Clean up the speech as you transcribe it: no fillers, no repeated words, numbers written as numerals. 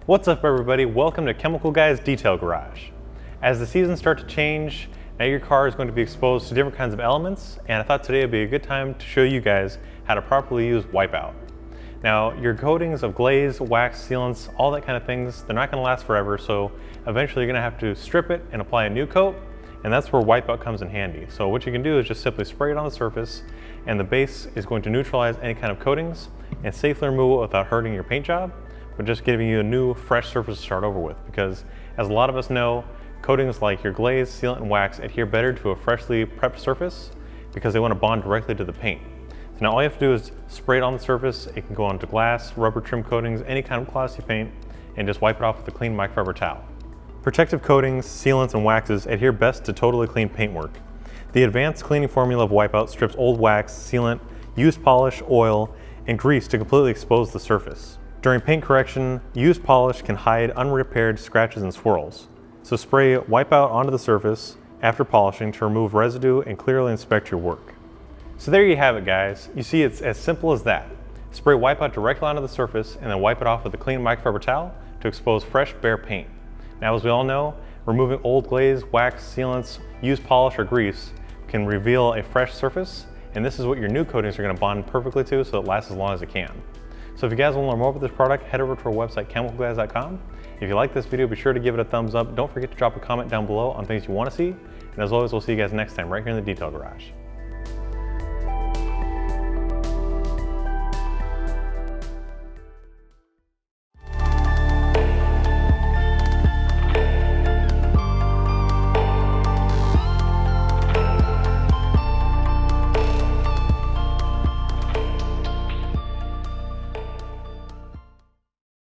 What's up everybody, welcome to Chemical Guy's Detail Garage. As the seasons start to change, now your car is going to be exposed to different kinds of elements, and I thought today would be a good time to show you guys how to properly use wipeout. Now your coatings of glaze, wax, sealants, all that kind of things, they're not going to last forever, so eventually you're going to have to strip it and apply a new coat, and that's where wipeout comes in handy. So what you can do is just simply spray it on the surface, and the base is going to neutralize any kind of coatings and safely remove it without hurting your paint job, but just giving you a new fresh surface to start over with, because as a lot of us know, coatings like your glaze, sealant, and wax adhere better to a freshly prepped surface because they want to bond directly to the paint. So now all you have to do is spray it on the surface. It can go onto glass, rubber trim coatings, any kind of glossy paint, and just wipe it off with a clean microfiber towel. Protective coatings, sealants, and waxes adhere best to totally clean paintwork. The advanced cleaning formula of wipeout strips old wax, sealant, used polish, oil, and grease to completely expose the surface. During paint correction, used polish can hide unrepaired scratches and swirls. So spray wipeout onto the surface after polishing to remove residue and clearly inspect your work. So there you have it guys. You see, it's as simple as that. Spray wipeout directly onto the surface and then wipe it off with a clean microfiber towel to expose fresh bare paint. Now as we all know, removing old glaze, wax, sealants, used polish, or grease can reveal a fresh surface, and this is what your new coatings are going to bond perfectly to so it lasts as long as it can. So if you guys want to learn more about this product, head over to our website, chemicalguys.com. If you like this video, be sure to give it a thumbs up. Don't forget to drop a comment down below on things you want to see. And as always, we'll see you guys next time right here in the Detail Garage.